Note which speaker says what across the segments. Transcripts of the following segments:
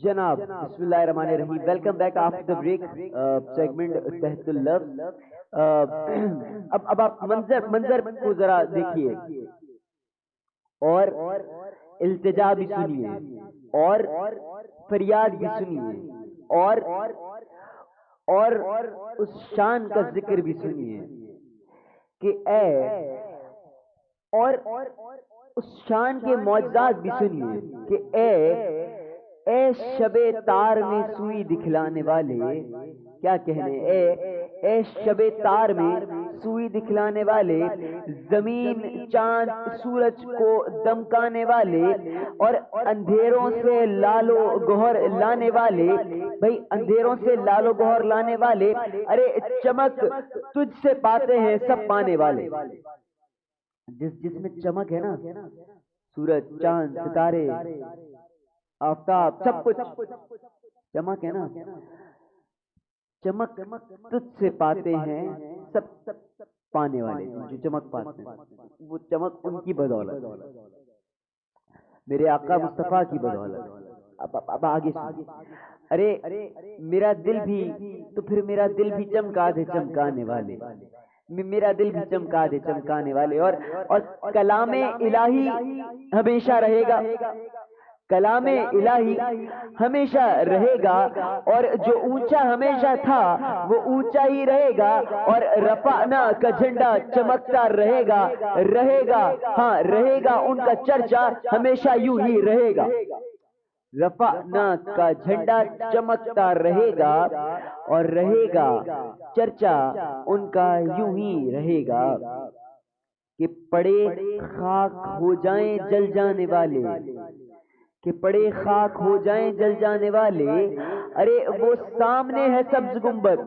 Speaker 1: جناب بسم اللہ الرحمن الرحیم، welcome back after the break segment تحت اللفظ۔ اب آپ منظر کو ذرا دیکھیے اور التجا بھی سنیے اور فریاد بھی سنیے اور اس شان کا ذکر بھی سنیے کہ اے، اور اس شان کے معجزات بھی سنیے کہ اے شب تار میں سوئی دکھلانے والے، کیا کہنے، اے شب تار میں سوئی دکھلانے والے، زمین چاند سورج کو دمکانے والے اور اندھیروں سے لالو گوہر لانے والے، بھئی اندھیروں سے لالو گوہر لانے والے، ارے چمک تجھ سے پاتے ہیں سب پانے والے۔ جس میں چمک ہے نا، سورج چاند ستارے آفتاب سب کچھ چمک ہے نا، چمک تجھ سے پاتے ہیں سب پانے والے، جو چمک پاتے ہیں وہ چمک ان کی بدولت، میرے آقا مصطفیٰ کی بدولت۔ اب آگے سنیے، ارے میرا دل بھی تو پھر میرا دل بھی چمکا دے چمکانے والے، میرا دل بھی چمکا دے چمکانے والے، اور کلام الہی ہمیشہ رہے گا، کلام الہی ہمیشہ رہے گا، اور جو اونچا ہمیشہ تھا وہ اونچا ہی رہے گا، اور رفعنا کا جھنڈا چمکتا رہے گا، ہاں رہے گا ان کا چرچا ہمیشہ یوں ہی رہے گا۔ رفعنا کا جھنڈا چمکتا رہے گا اور رہے گا چرچا ان کا یوں ہی رہے گا، کہ پڑے خاک ہو جائیں جل جانے والے، کہ پڑے خاک ہو جائیں جل جانے والے، ارے وہ سامنے ہے سبز گنبد،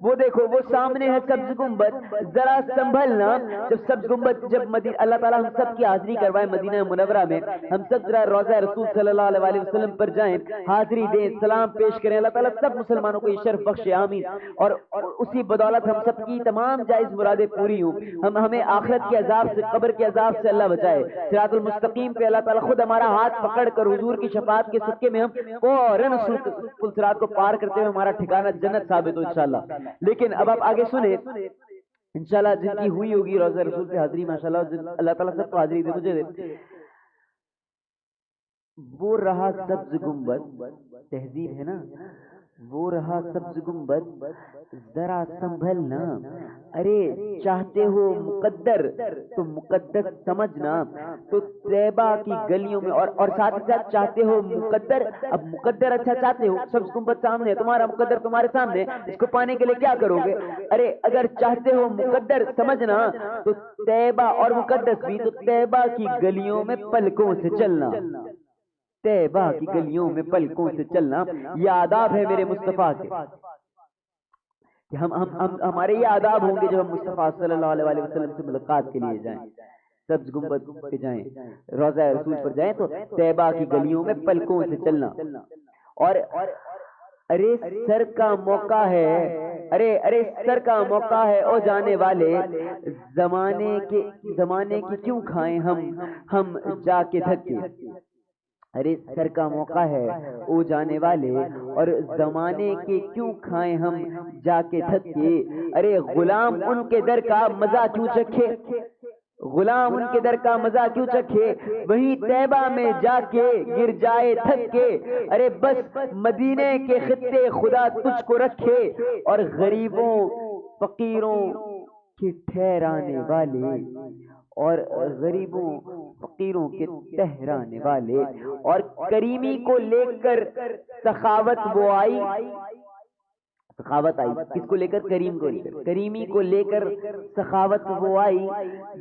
Speaker 1: وہ دیکھو وہ سامنے ہے سبز گنبد، ذرا سنبھلنا۔ جب سبز گنبد، جب اللہ تعالیٰ ہم سب کی حاضری کروائے مدینہ منورہ میں، ہم سب ذرا روضہ رسول صلی اللہ علیہ وسلم پر جائیں، حاضری دیں، سلام پیش کریں، اللہ تعالیٰ سب مسلمانوں کو یہ شرف بخشے، آمین۔ اور اسی بدولت ہم سب کی تمام جائز مرادیں پوری ہوں، ہمیں آخرت کے عذاب سے، قبر کے عذاب سے اللہ بچائے، صراط المستقیم پہ اللہ تعالیٰ خود ہمارا ہاتھ پکڑ کر حضور کی شفاعت کے صدقے میں ہم فوراً پل صراط کو پار کرتے ہوئے ہمارا ٹھکانہ جنت ثابت ہو انشاءاللہ۔ لیکن اب آپ آگے سنیں، انشاءاللہ جن کی ہوئی ہوگی روضہ رسول پہ حاضری، ماشاءاللہ اللہ تعالیٰ سب کو حاضری دے، مجھے دے۔ وہ رہا سبز گنبد، تہذیب ہے نا، وہ رہا سبز گنبد، ذرا سنبھلنا، ارے چاہتے ہو مقدر تو مقدس سمجھنا، تو طیبہ کی گلیوں میں، اور ساتھ ہی ساتھ چاہتے ہو مقدر، اب مقدر اچھا چاہتے ہو، سبز گنبد سامنے ہے، تمہارا مقدر تمہارے سامنے، اس کو پانے کے لیے کیا کرو گے؟ ارے اگر چاہتے ہو مقدر سمجھنا تو طیبہ اور مقدس بھی، تو طیبہ کی گلیوں میں پلکوں سے چلنا، طیبہ کی گلیوں میں پلکوں سے چلنا، یہ آداب ہے میرے مصطفیٰ کے، کہ ہمارے یہ آداب ہوں گے جب ہم مصطفیٰ صلی اللہ علیہ وسلم سے ملاقات کے لیے جائیں، سبز گنبد پہ جائیں، روضہ رسول پر جائیں، تو طیبہ کی گلیوں میں پلکوں سے چلنا، اور ارے سر کا موقع ہے، ارے سر کا موقع ہے او جانے والے، زمانے کی کیوں کھائیں ہم جا کے دھکے، ارے سر کا موقع ہے او جانے والے، اور زمانے کے کیوں کھائیں ہم جا کے دھکے، ارے غلام ان کے در کا مزہ کیوں چکھے، غلام ان کے در کا مزہ کیوں چکھے، وہیں طیبہ میں جا کے گر جائے تھک کے، ارے بس مدینے کے خطے خدا تجھ کو رکھے، اور غریبوں فقیروں کے ٹھہرانے والے، اور غریبوں فقیروں کے ٹھہرانے والے، اور کریمی کو لے کر سخاوت وہ آئی، سخاوت آئی کس کو لے کر؟ کریم کو لے کر، کریمی کو لے کر سخاوت وہ آئی،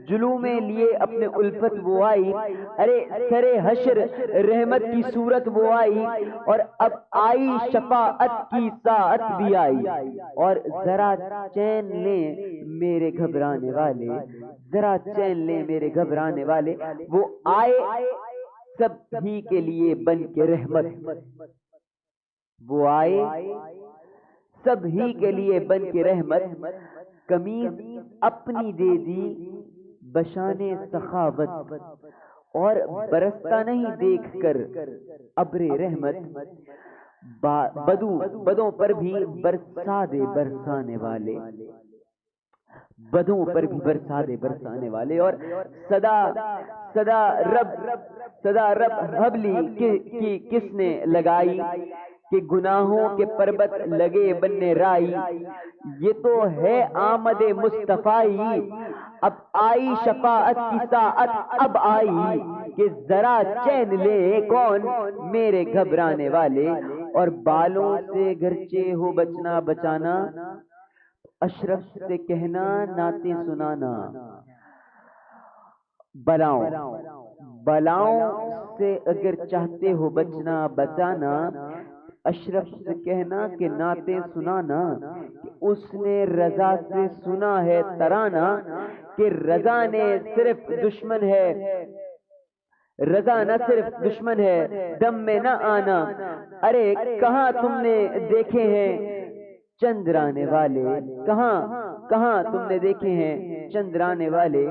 Speaker 1: جلو میں لیے اپنے الفت وہ آئی، ارے سرے حشر رحمت کی صورت وہ آئی، اور اب آئی شفاعت کی ساعت بھی آئی، اور ذرا چین لیں میرے گھبرانے والے، ذرا چین لیں میرے گھبرانے والے، وہ آئے سب ہی کے لیے بن کے رحمت، وہ آئے سب ہی کے لیے بن کے رحمت، قمیض اپنی دے دی بشانے سخاوت، اور برستا نہیں دیکھ کر ابر رحمت، بدوں پر بھی برسا دے برسانے والے، بدوں پر بھی برسا دے برسانے والے۔ اور صدا صدا رب حبلی کی کس نے لگائی کہ گناہوں کے پربت لگے بننے رائی، یہ تو ہے آمد مصطفی، اب آئی شفاعت کی ساعت اب آئی، کہ ذرا چین لے کون میرے گھبرانے والے۔ اور بالوں سے گرچہ ہو بچنا بچانا، اشرف سے کہنا نعتیں سنانا، بلاؤں سے اگر چاہتے ہو بچنا بچانا، اشرف سے کہنا کہ نعتیں سنانا، کہ اس نے رضا سے سنا ہے ترانہ، کہ رضا نے صرف دشمن ہے، رضا نہ صرف دشمن ہے دم میں نہ آنا۔ ارے کہاں تم نے دیکھے ہیں چندرانے والے، کہاں تم نے دیکھے ہیں چندرانے والے،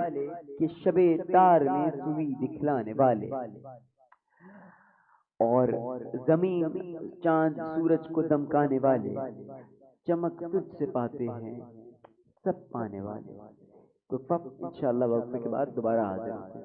Speaker 1: کہ شب تار میں سوئی دکھلانے والے۔ اور زمین چاند سورج کو دمکانے والے، چمک تجھ سے پاتے ہیں سب پانے والے۔ تو انشاءاللہ وقفے کے بعد دوبارہ حاضر ہوں۔